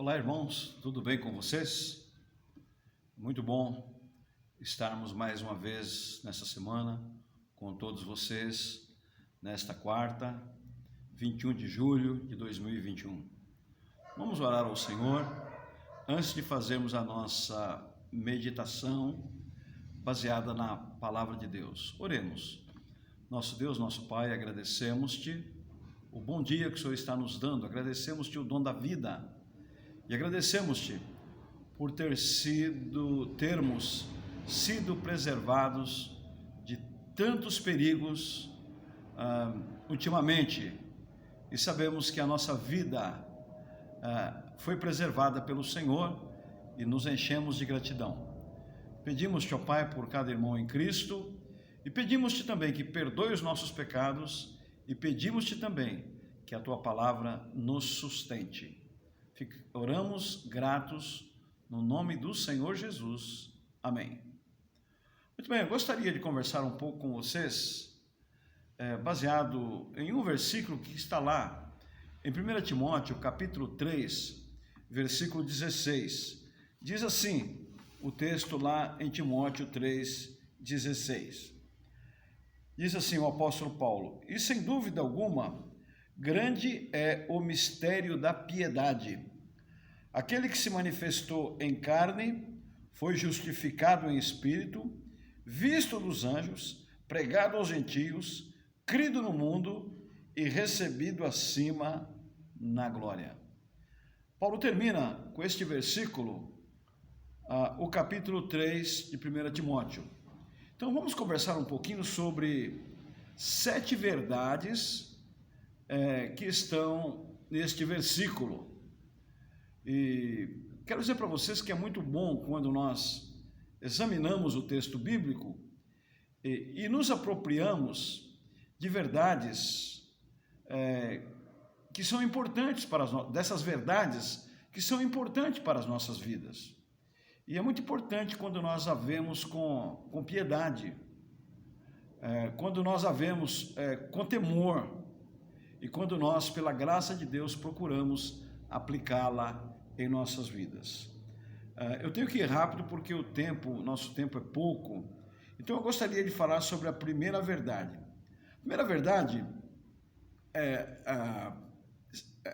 Olá, irmãos, tudo bem com vocês? Muito bom estarmos mais uma vez nessa semana com todos vocês, nesta quarta, 21 de julho de 2021. Vamos orar ao Senhor antes de fazermos a nossa meditação baseada na palavra de Deus. Oremos. Nosso Deus, nosso Pai, agradecemos-te o bom dia que o Senhor está nos dando, agradecemos-te o dom da vida. E agradecemos-te por termos sido preservados de tantos perigos ultimamente. E sabemos que a nossa vida foi preservada pelo Senhor e nos enchemos de gratidão. Pedimos-te, ó Pai, por cada irmão em Cristo e pedimos-te também que perdoe os nossos pecados e pedimos-te também que a tua palavra nos sustente. Oramos gratos no nome do Senhor Jesus. Amém. Muito bem, eu gostaria de conversar um pouco com vocês, baseado em um versículo que está lá, em 1 Timóteo, capítulo 3, versículo 16. Diz assim, o texto lá em Timóteo 3, 16. Diz assim o apóstolo Paulo: e sem dúvida alguma, grande é o mistério da piedade. Aquele que se manifestou em carne, foi justificado em espírito, visto dos anjos, pregado aos gentios, crido no mundo e recebido acima na glória. Paulo termina com este versículo, o capítulo 3 de 1 Timóteo. Então vamos conversar um pouquinho sobre 7 verdades que estão neste versículo. E quero dizer para vocês que é muito bom quando nós examinamos o texto bíblico e nos apropriamos de verdades que são importantes dessas verdades que são importantes para as nossas vidas. E é muito importante quando nós a vemos com piedade, quando nós a vemos com temor e quando nós, pela graça de Deus, procuramos aplicá-la em nossas vidas. Eu tenho que ir rápido porque nosso tempo é pouco, então eu gostaria de falar sobre a primeira verdade. A primeira verdade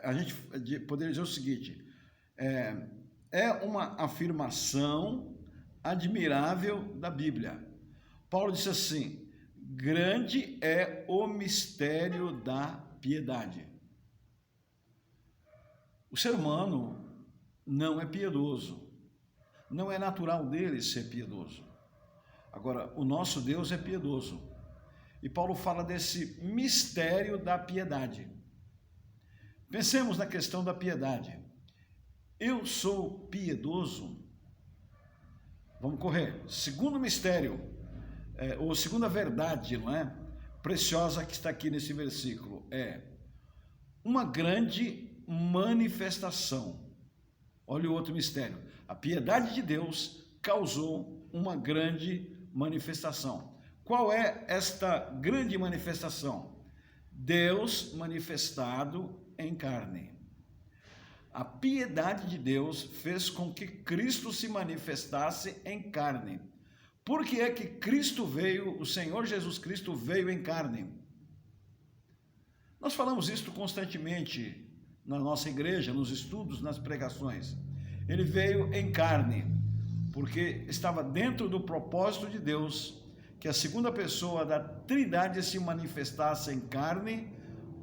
a gente poderia dizer o seguinte: é uma afirmação admirável da Bíblia. Paulo disse assim: grande é o mistério da piedade. O ser humano não é piedoso, não é natural dele ser piedoso. Agora, o nosso Deus é piedoso. E Paulo fala desse mistério da piedade. Pensemos na questão da piedade. Eu sou piedoso? Vamos correr. Segundo mistério, ou segunda verdade, não é? Preciosa que está aqui nesse versículo, é uma grande manifestação. Olha o outro mistério. A piedade de Deus causou uma grande manifestação. Qual é esta grande manifestação? Deus manifestado em carne. A piedade de Deus fez com que Cristo se manifestasse em carne. Por que é que Cristo veio, o Senhor Jesus Cristo veio em carne? Nós falamos isso constantemente na nossa igreja, nos estudos, nas pregações. Ele veio em carne, porque estava dentro do propósito de Deus que a segunda pessoa da Trindade se manifestasse em carne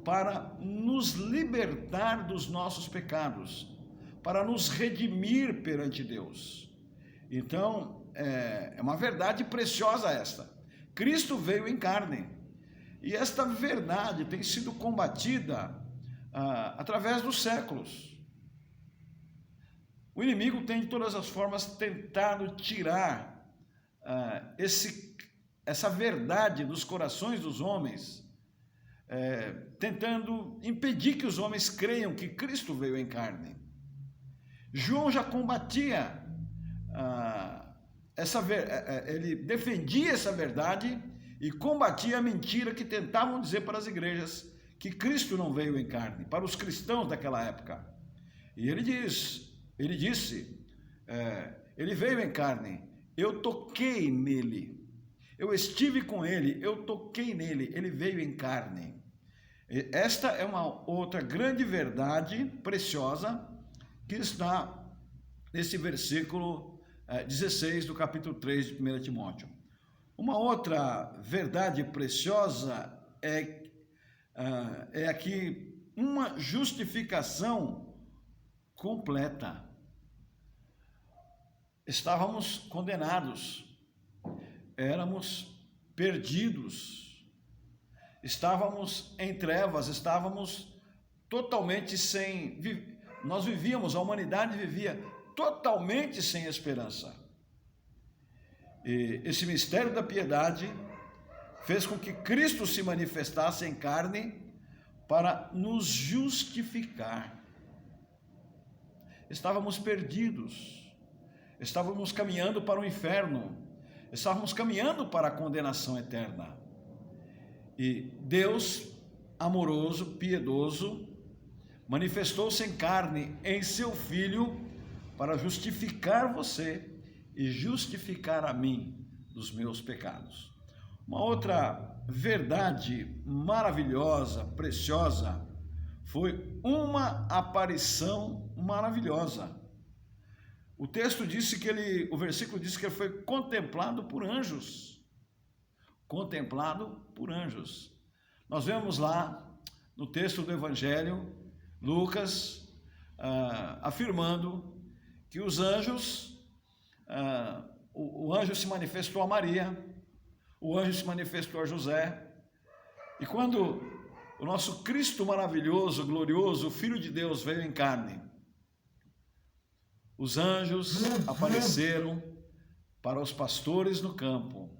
para nos libertar dos nossos pecados, para nos redimir perante Deus. Então, é uma verdade preciosa esta. Cristo veio em carne. E esta verdade tem sido combatida através dos séculos. O inimigo tem de todas as formas tentado tirar essa verdade dos corações dos homens, tentando impedir que os homens creiam que Cristo veio em carne. João já combatia ele defendia essa verdade e combatia a mentira que tentavam dizer para as igrejas que Cristo não veio em carne, para os cristãos daquela época. E ele diz, Ele disse, ele veio em carne, eu toquei nele, eu estive com ele, eu toquei nele, ele veio em carne. Esta é uma outra grande verdade preciosa que está nesse versículo 16 do capítulo 3 de 1 Timóteo. Uma outra verdade preciosa é aqui uma justificação completa. Estávamos condenados, éramos perdidos, estávamos em trevas, estávamos totalmente sem... Nós vivíamos, a humanidade vivia totalmente sem esperança. E esse mistério da piedade fez com que Cristo se manifestasse em carne para nos justificar. Estávamos perdidos, estávamos caminhando para o inferno, estávamos caminhando para a condenação eterna. E Deus, amoroso, piedoso, manifestou-se em carne em seu Filho para justificar você e justificar a mim dos meus pecados. Uma outra verdade maravilhosa, preciosa, foi uma aparição maravilhosa. O texto disse que o versículo diz que ele foi contemplado por anjos. Contemplado por anjos. Nós vemos lá no texto do Evangelho, Lucas, afirmando que os anjos, o anjo se manifestou a Maria, o anjo se manifestou a José, e quando o nosso Cristo maravilhoso, glorioso, o Filho de Deus veio em carne, os anjos apareceram para os pastores no campo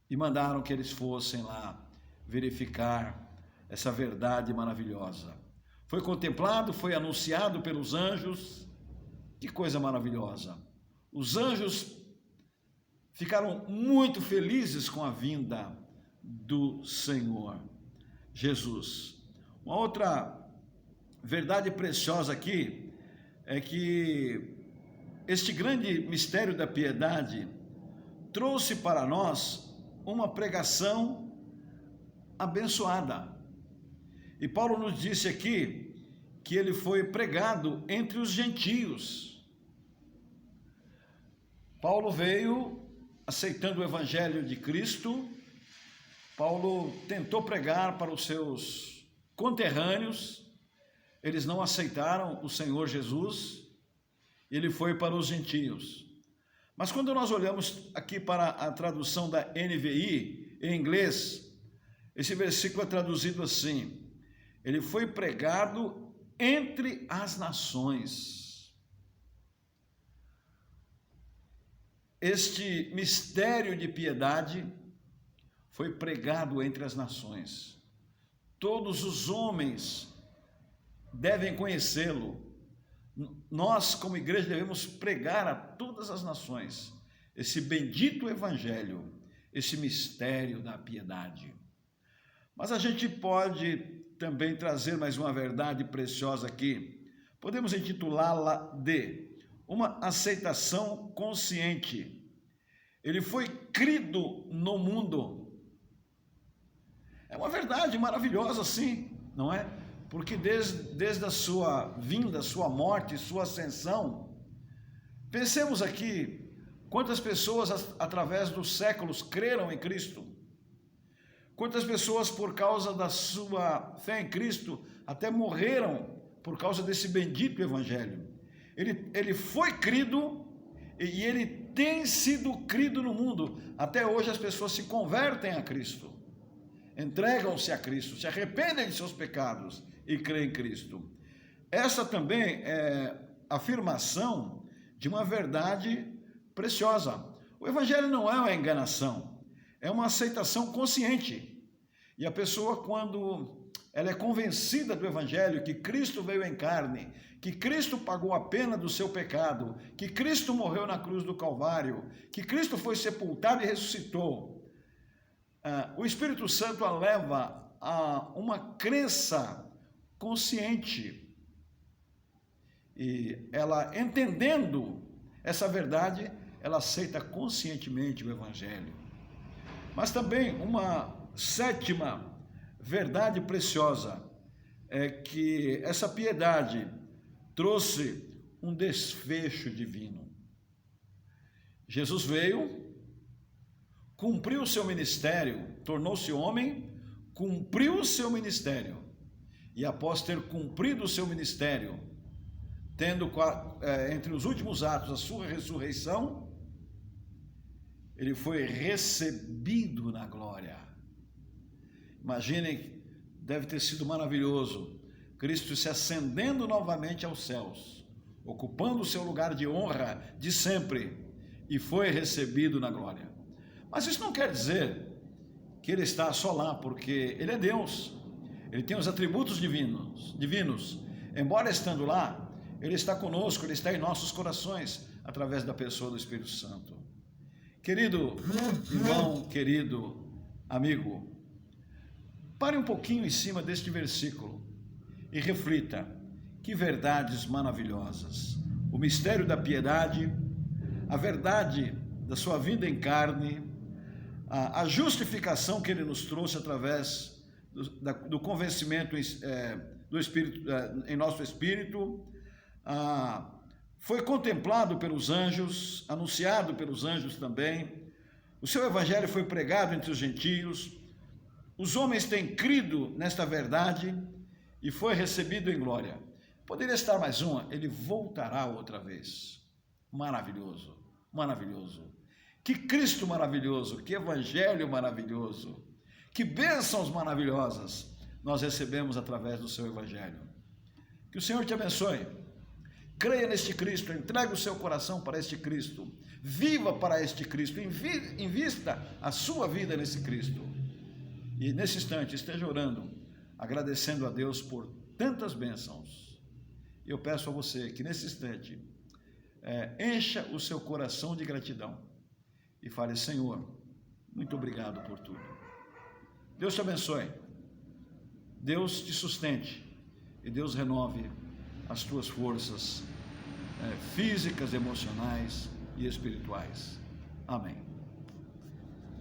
e mandaram que eles fossem lá verificar essa verdade maravilhosa. Foi contemplado, foi anunciado pelos anjos. Que coisa maravilhosa! Os anjos ficaram muito felizes com a vinda do Senhor Jesus. Uma outra verdade preciosa aqui é que este grande mistério da piedade trouxe para nós uma pregação abençoada. E Paulo nos disse aqui que ele foi pregado entre os gentios. Paulo veio aceitando o evangelho de Cristo. Paulo tentou pregar para os seus conterrâneos, eles não aceitaram o Senhor Jesus, ele foi para os gentios. Mas quando nós olhamos aqui para a tradução da NVI, em inglês, esse versículo é traduzido assim: ele foi pregado entre as nações. Este mistério de piedade foi pregado entre as nações. Todos os homens devem conhecê-lo. Nós, como igreja, devemos pregar a todas as nações esse bendito evangelho, esse mistério da piedade. Mas a gente pode também trazer mais uma verdade preciosa aqui. Podemos intitulá-la de uma aceitação consciente. Ele foi crido no mundo. É uma verdade maravilhosa, sim, não é? Porque desde a sua vinda, sua morte, sua ascensão, pensemos aqui, quantas pessoas através dos séculos creram em Cristo, quantas pessoas por causa da sua fé em Cristo até morreram por causa desse bendito evangelho. Ele foi crido e ele tem sido crido no mundo. Até hoje as pessoas se convertem a Cristo, entregam-se a Cristo, se arrependem de seus pecados e creem em Cristo. Essa também é a afirmação de uma verdade preciosa. O evangelho não é uma enganação, é uma aceitação consciente. E a pessoa, quando ela é convencida do evangelho, que Cristo veio em carne, que Cristo pagou a pena do seu pecado, que Cristo morreu na cruz do Calvário, que Cristo foi sepultado e ressuscitou, o Espírito Santo a leva a uma crença consciente. E ela, entendendo essa verdade, ela aceita conscientemente o Evangelho. Mas também uma sétima verdade preciosa é que essa piedade trouxe um desfecho divino. Jesus veio, cumpriu o seu ministério, tornou-se homem, cumpriu o seu ministério. E após ter cumprido o seu ministério, tendo entre os últimos atos a sua ressurreição, ele foi recebido na glória. Imaginem, deve ter sido maravilhoso, Cristo se ascendendo novamente aos céus, ocupando o seu lugar de honra de sempre, e foi recebido na glória. Mas isso não quer dizer que ele está só lá, porque ele é Deus, ele tem os atributos divinos. Embora estando lá, ele está conosco, ele está em nossos corações, através da pessoa do Espírito Santo. Querido irmão, querido amigo, pare um pouquinho em cima deste versículo e reflita: que verdades maravilhosas! O mistério da piedade, a verdade da sua vinda em carne, a justificação que ele nos trouxe através do convencimento do Espírito, em nosso espírito, foi contemplado pelos anjos, anunciado pelos anjos também. O seu evangelho foi pregado entre os gentios. Os homens têm crido nesta verdade e foi recebido em glória. Poderia estar mais uma, ele voltará outra vez. Maravilhoso, maravilhoso. Que Cristo maravilhoso, que evangelho maravilhoso, que bênçãos maravilhosas nós recebemos através do seu evangelho. Que o Senhor te abençoe. Creia neste Cristo, entregue o seu coração para este Cristo, viva para este Cristo, invista a sua vida nesse Cristo. E nesse instante esteja orando, agradecendo a Deus por tantas bênçãos. Eu peço a você que nesse instante encha o seu coração de gratidão e fale: Senhor, muito obrigado por tudo. Deus te abençoe, Deus te sustente e Deus renove as tuas forças físicas, emocionais e espirituais. Amém.